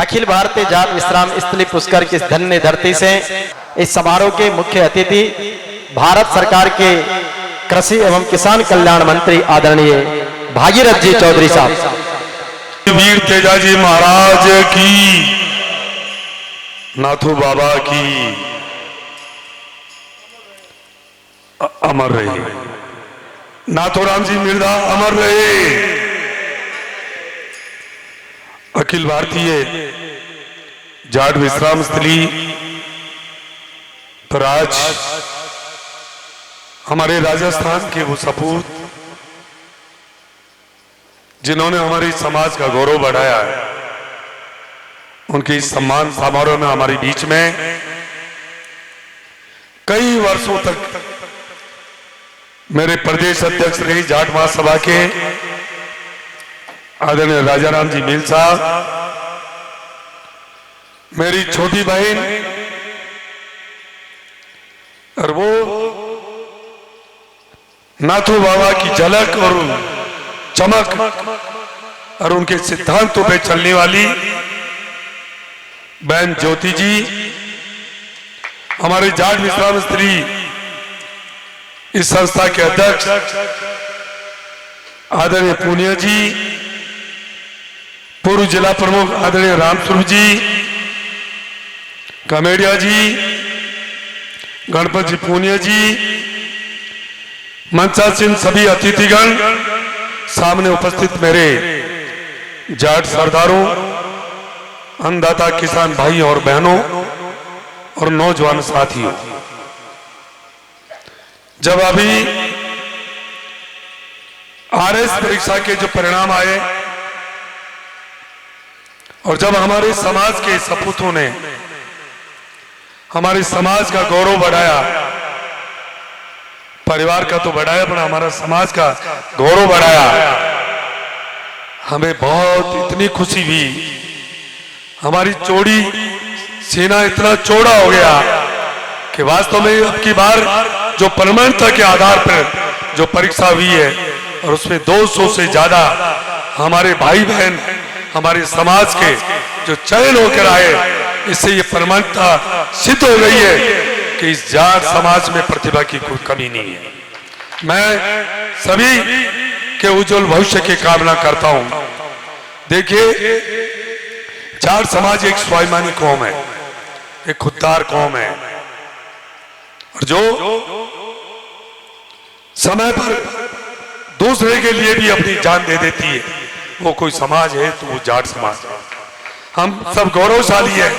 अखिल भारतीय जाट विश्राम स्थली पुरस्कार की धन्य धरती से इस समारोह के मुख्य अतिथि भारत सरकार के कृषि एवं किसान कल्याण मंत्री आदरणीय भागीरथ जी चौधरी साहब। वीर तेजाजी महाराज की, नाथू बाबा की अमर रहे, नाथूराम जी मिर्जा अमर रहे। अखिल भारतीय जाट विश्राम स्थली पर आज हमारे राजस्थान के वो सपूत जिन्होंने हमारे समाज का गौरव बढ़ाया है, उनके इस सम्मान समारोह में हमारे बीच में कई वर्षों तक मेरे प्रदेश अध्यक्ष रही जाट महासभा के आदरणीय राजाराम जी मील साहब, मेरी छोटी बहन और वो नाथू बाबा की झलक और चमक और उनके सिद्धांतों पे चलने वाली बहन ज्योति जी, हमारे जाट विश्राम स्थली इस संस्था के अध्यक्ष आदरणीय पूनिया जी, पूर्व जिला प्रमुख आदरणीय रामस्वरूप जी, कमेडिया जी, गणपत जी पूनिया जी, मंचासीन सभी अतिथिगण, सामने उपस्थित मेरे जाट सरदारों, अन्नदाता किसान भाई और बहनों और नौजवान साथियों, जब अभी आरएस परीक्षा के जो परिणाम आए और जब हमारे समाज के सपूतों ने हमारे समाज का गौरव बढ़ाया, परिवार का तो बढ़ाया पर हमारा समाज का गौरव बढ़ाया, हमें बहुत इतनी खुशी हुई। हमारी चौड़ी सेना इतना चौड़ा हो गया कि वास्तव में अब की बार जो परमानंता के आधार पर जो परीक्षा हुई है और उसमें 200 से ज्यादा हमारे भाई बहन हमारे समाज के जो चयन होकर आए, इससे ये परमानंता सिद्ध हो गई है कि इस जाट समाज में प्रतिभा की कोई कमी नहीं है। मैं सभी के उज्जवल भविष्य की कामना करता हूं। देखिए, जाट समाज एक स्वाभिमानी कौम है, एक खुददार कौम है और जो समय पर दूसरे के लिए भी अपनी जान दे देती है, वो कोई समाज है तो वो जाट समाज है। हम सब गौरवशाली है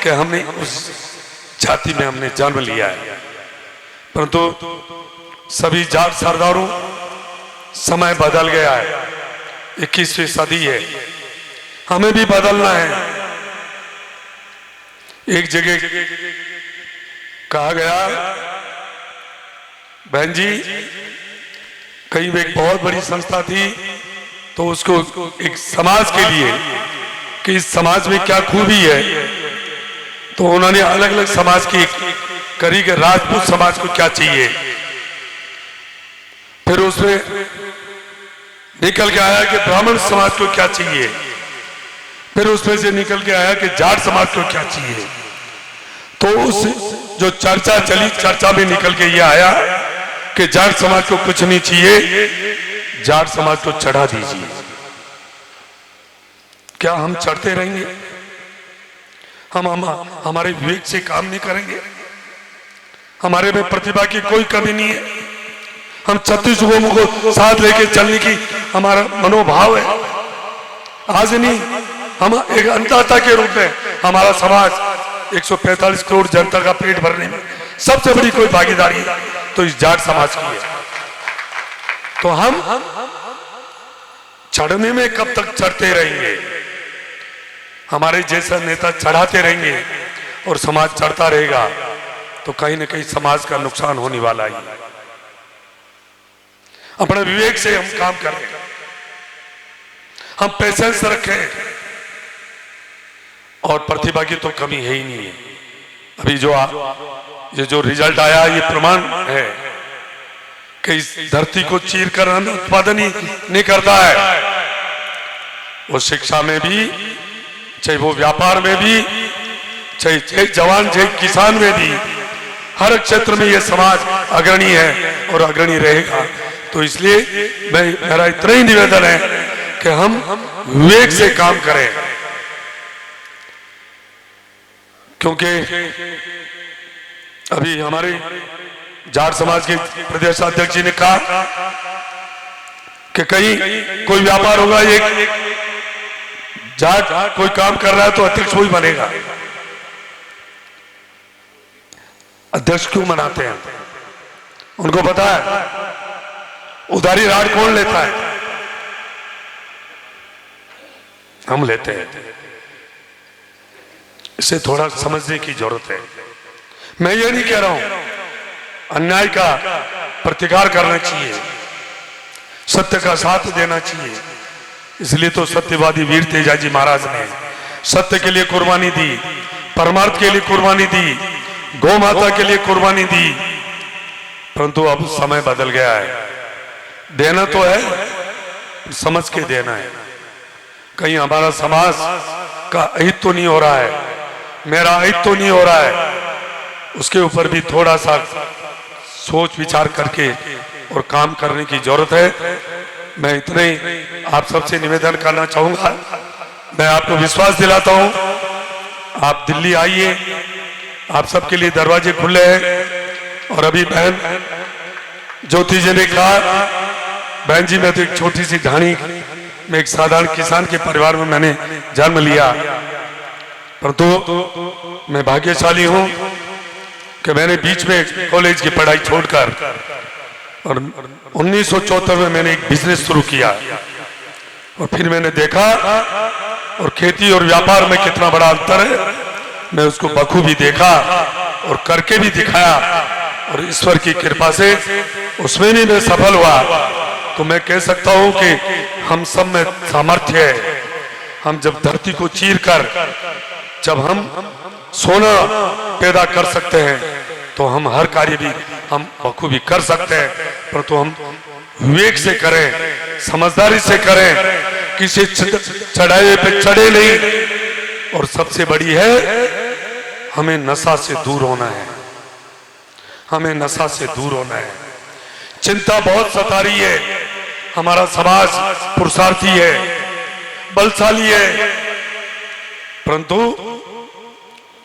कि हमने उस जाति में हमने जन्म लिया है, परंतु सभी जाट सरदारों, समय बदल गया है, 21वीं सदी है, हमें भी बदलना है। एक जगह कहा गया, बहन जी, कहीं एक बहुत बड़ी संस्था थी तो उसको एक समाज के लिए कि इस समाज में क्या खूबी है, तो उन्होंने अलग अलग समाज की करी के राजपूत समाज को क्या चाहिए, फिर उसमें निकल के आया कि ब्राह्मण समाज को क्या चाहिए, फिर उसमें से निकल के आया कि जाट समाज को क्या चाहिए। तो उस जो चर्चा चली, चर्चा में निकल के ये आया कि जाट समाज को कुछ नहीं चाहिए, जाट समाज को चढ़ा दीजिए। क्या हम चढ़ते रहेंगे? हम हमारे विवेक से काम नहीं करेंगे? हमारे में प्रतिभा की कोई कमी नहीं है। हम 36 लोगों को साथ लेके चलने की हमारा मनोभाव है। आज नहीं, हम एक अन्नदाता के रूप में हमारा समाज 145 करोड़ जनता का पेट भरने में सबसे बड़ी कोई भागीदारी तो इस जाट समाज की है। तो हम चढ़ने में कब तक चढ़ते रहेंगे? हमारे जैसा नेता चढ़ाते रहेंगे और समाज चढ़ता रहेगा तो कहीं ना कहीं समाज का नुकसान होने वाला है। अपने विवेक से हम काम करें, हम पेशेंस रखें और प्रतिभा की तो कमी है ही नहीं है। अभी ये जो रिजल्ट आया, ये प्रमाण है कि इस धरती को चीर कर अन्न उत्पादन ही नहीं करता है, वो शिक्षा में भी चाहे वो व्यापार में भी, चाहे जवान, चाहे किसान में भी, हर क्षेत्र में ये समाज अग्रणी है और अग्रणी रहेगा। तो इसलिए मेरा इतना ही निवेदन है कि हम विवेक से काम करें, क्योंकि अभी हमारे जाट समाज के प्रदेश अध्यक्ष जी ने कहा कि कहीं कोई व्यापार होगा, एक जाट कोई काम कर रहा है तो अध्यक्ष वही बनेगा। अध्यक्ष क्यों बनाते हैं? उनको पता है उधारी राड कौन लेता है? हम लेते हैं। इसे थोड़ा समझने की जरूरत है। मैं ये नहीं कह रहा हूं अन्याय का प्रतिकार करना चाहिए, सत्य का साथ देना चाहिए। इसलिए तो सत्यवादी वीर तेजाजी महाराज ने सत्य के लिए कुर्बानी दी, परमार्थ के लिए कुर्बानी दी, गौ माता के लिए कुर्बानी दी। परंतु अब समय बदल गया है। देना तो है, समझ के देना है। कहीं हमारा समाज का अहित तो नहीं हो रहा है, मेरा अहित तो नहीं हो रहा है, उसके ऊपर भी थोड़ा सा सोच विचार करके और काम करने की जरूरत है। मैं इतने ही आप सबसे निवेदन करना चाहूंगा। मैं आपको विश्वास दिलाता हूं, आप दिल्ली आइए, आप सबके लिए दरवाजे खुले हैं। और अभी बहन ज्योति जी ने कहा, बहन जी मैं तो एक छोटी सी ढाणी में एक साधारण किसान के परिवार में मैंने जन्म लिया, परंतु मैं भाग्यशाली हूं कि मैंने बीच में कॉलेज की पढ़ाई छोड़कर और 1974 में मैंने एक बिजनेस शुरू किया और फिर मैंने देखा और खेती और व्यापार में कितना बड़ा अंतर है, मैं उसको बखूबी देखा और करके भी दिखाया और ईश्वर की कृपा से उसमें भी मैं सफल हुआ। तो मैं कह सकता हूं कि हम सब में सामर्थ्य है। हम जब धरती को चीर कर जब हम सोना पैदा कर सकते हैं तो हम हर कार्य भी हम बखूबी कर सकते हैं, परंतु हम विवेक से करें, समझदारी से करें, किसी चढ़ाए पे चढ़े नहीं। और सबसे बड़ी है, हमें नशा से दूर होना है, हमें नशा से दूर होना है। चिंता बहुत सता रही है, हमारा समाज पुरुषार्थी है, बलशाली है, परंतु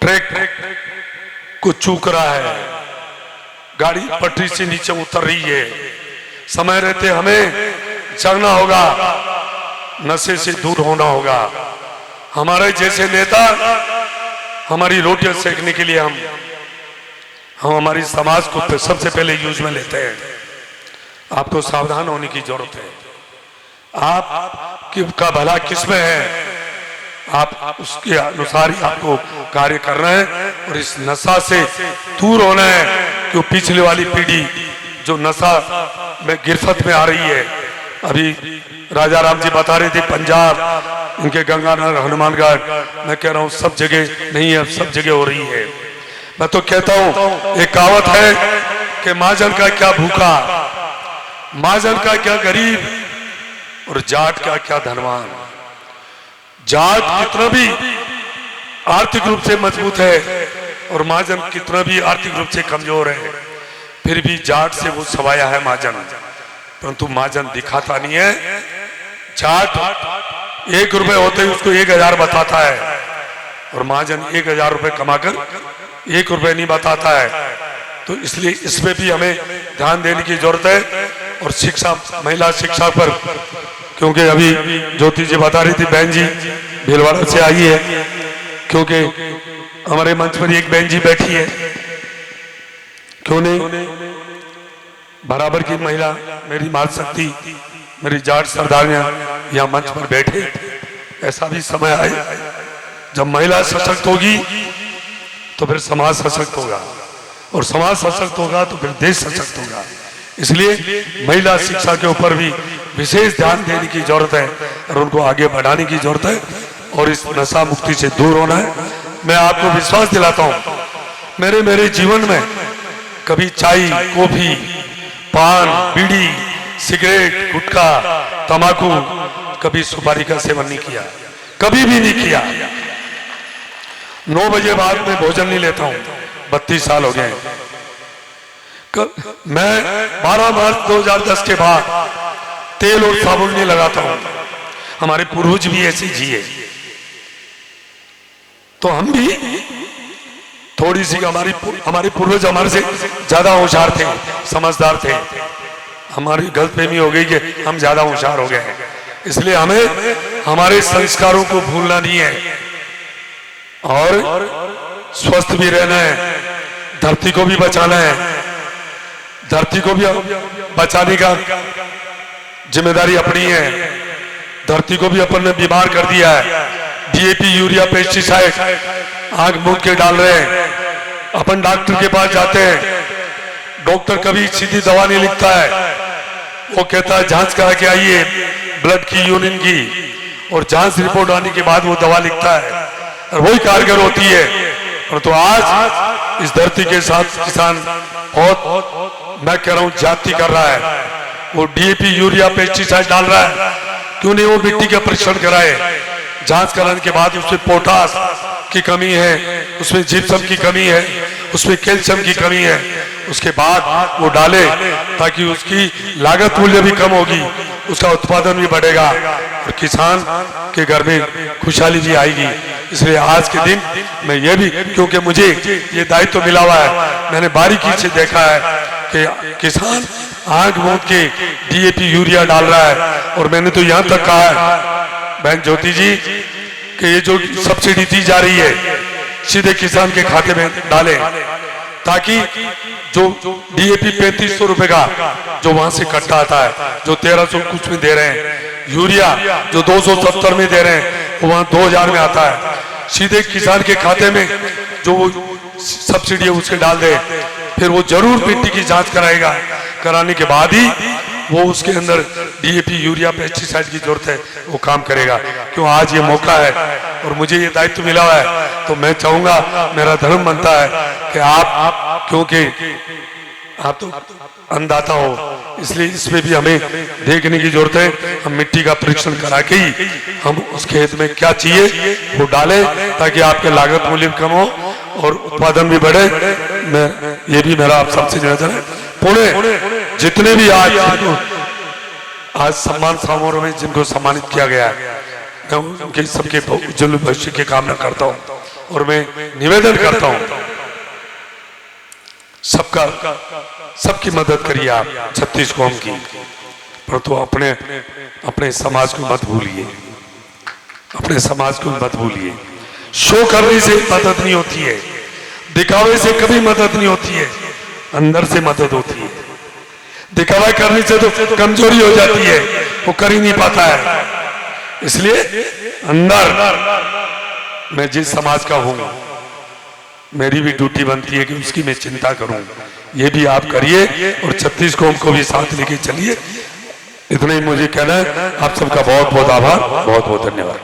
ट्रैक को चूक रहा है, गाड़ी पटरी से नीचे उतर रही है। समय रहते हमें जागना होगा, नशे से दूर होना होगा। हमारे जैसे नेता हमारी रोटियां सेकने के लिए हम हमारी समाज को सबसे पहले यूज में लेते हैं। आपको सावधान होने की जरूरत है। आप का भला किसमें है, आप उसके अनुसार ही आपको कार्य करना है और इस नशा से दूर होना है। क्यों पिछले वाली पीढ़ी जो नशा में गिरफ्त में आ रही है, अभी राजा राम जी बता रहे थे पंजाब, इनके गंगानगर, हनुमानगढ़, मैं कह रहा हूं सब जगह नहीं है, अब सब जगह हो रही है। मैं तो कहता हूं एक कहावत है कि महाजन का क्या भूखा, महाजन का क्या गरीब और जाट का क्या धनवान। जाट कितना भी आर्थिक रूप से मजबूत है और महाजन कितना भी आर्थिक रूप से कमजोर है, फिर भी जाट से वो सवाया है महाजन, परंतु महाजन दिखाता नहीं है। जाट 1 रुपए होते ही उसको 1000 बताता है और महाजन 1000 रुपए कमाकर 1 रुपए नहीं बताता है। तो इसलिए इसमें भी हमें ध्यान देने की जरूरत है। और शिक्षा, महिला शिक्षा पर, क्योंकि अभी ज्योति जी बता रही थी, बहन जी भीलवाड़ा से आई है, क्योंकि हमारे मंच पर एक बहन जी बैठी है, क्यों नहीं बराबर की महिला, मेरी मात शक्ति, मेरी जाट सरदारियां यहाँ मंच पर बैठे। ऐसा भी समय आए जब महिला सशक्त होगी तो फिर समाज सशक्त होगा और समाज सशक्त होगा तो फिर देश सशक्त होगा। इसलिए महिला शिक्षा के ऊपर भी विशेष ध्यान देने की जरूरत है और उनको आगे बढ़ाने की जरूरत है और इस नशा मुक्ति से दूर होना है। मैं आपको विश्वास दिलाता हूं, मेरे जीवन में कभी चाय, कॉफी, पान, बीड़ी, सिगरेट, गुटखा, तंबाकू, कभी सुपारी का सेवन नहीं किया, कभी भी नहीं किया। 9 बजे बाद मैं भोजन नहीं लेता हूं, 32 साल हो गए। मैं 12 मार्च 2010 के बाद तेल और साबुन नहीं लगाता हूं। हमारे पूर्वज भी ऐसे जिए, तो हम भी थोड़ी सी हमारे पूर्वज हमारे से ज्यादा होशियार थे, समझदार थे। हमारी गलतफहमी हो गई कि हम ज्यादा होशियार हो गए हैं, इसलिए हमें हमारे संस्कारों को भूलना नहीं है और स्वस्थ भी रहना है। धरती को भी बचाना है, धरती को भी बचाने का जिम्मेदारी अपनी है। धरती को भी अपन ने बीमार कर दिया है। डीएपी, यूरिया, पेस्टिसाइड आग मूंद के डाल रहे हैं। अपन डॉक्टर के पास जाते हैं, डॉक्टर कभी सीधी दवा नहीं लिखता है, वो कहता है जांच करा के आइए ब्लड की, यूरिन की, और जांच रिपोर्ट आने के बाद वो दवा लिखता है और वही कारगर होती है। और तो आज इस धरती के साथ किसान बहुत, मैं कह रहा हूं, जाति कर रहा है। वो डीएपी, यूरिया, पेस्टिसाइड डाल रहा है। क्यों नहीं वो मिट्टी का परीक्षण कराए? जांच कराने के बाद उसमें पोटास की कमी है, उसमें जिप्सम की कमी है, उसमें कैल्शियम की कमी है, उसके बाद वो डाले, ताकि उसकी लागत मूल्य भी कम होगी, उसका उत्पादन भी बढ़ेगा और किसान के घर में खुशहाली भी आएगी। इसलिए आज के दिन मैं ये भी, क्योंकि मुझे ये दायित्व मिला हुआ है, मैंने बारीकी से देखा है कि किसान आग मूंद के डीएपी, यूरिया डाल रहा है। और मैंने तो यहाँ तक कहा है बहन ज्योति जी कि ये जो सब्सिडी दी जा रही है सीधे किसान के खाते में डाले, ताकि जो डीएपी 3500 रुपए का जो वहां से कट्टा आता है, जो 1300 कुछ में दे रहे हैं, यूरिया जो 270 में दे रहे हैं, वो वहां 2000 में आता है, सीधे किसान के खाते में जो सब्सिडी है उसके डाल दे। फिर वो जरूर मिट्टी की जांच कराएगा, कराने के बाद ही वो उसके अंदर डीएपी, यूरिया, पेस्टिसाइड की जरूरत है, वो काम करेगा। क्यों आज ये मौका है और मुझे ये दायित्व मिला हुआ है, तो मैं चाहूंगा, मेरा धर्म बनता है कि आप, क्योंकि आप तो अन्नदाता हो, इसलिए इसमें भी हमें देखने की जरूरत है। हम मिट्टी का परीक्षण करा के ही हम उस खेत में क्या चाहिए वो डालें, ताकि आपके लागत मूल्य कम हो और उत्पादन भी बढ़े। मैं ये भी मेरा आप सबसे निवेदन है। पुणे जितने भी आज सम्मान समारोह में जिनको सम्मानित किया गया है, मैं उनके सबके उज्जवल भविष्य की कामना करता हूँ और मैं निवेदन करता हूँ सबकी मदद करिए आप, 36 कौम की, परंतु अपने समाज को मत भूलिए, अपने समाज को मत भूलिए। शो करने से मदद नहीं होती है, दिखावे से कभी मदद नहीं होती है, अंदर से मदद होती है। दिखावा करने से तो कमजोरी हो जाती है, वो कर ही नहीं पाता है। इसलिए अंदर मैं जिस समाज का हूं, मेरी भी ड्यूटी बनती है कि उसकी मैं चिंता करूं। ये भी आप करिए और 36 कौम को भी साथ लेके चलिए। इतना ही मुझे कहना है। आप सबका बहुत बहुत आभार, बहुत बहुत धन्यवाद।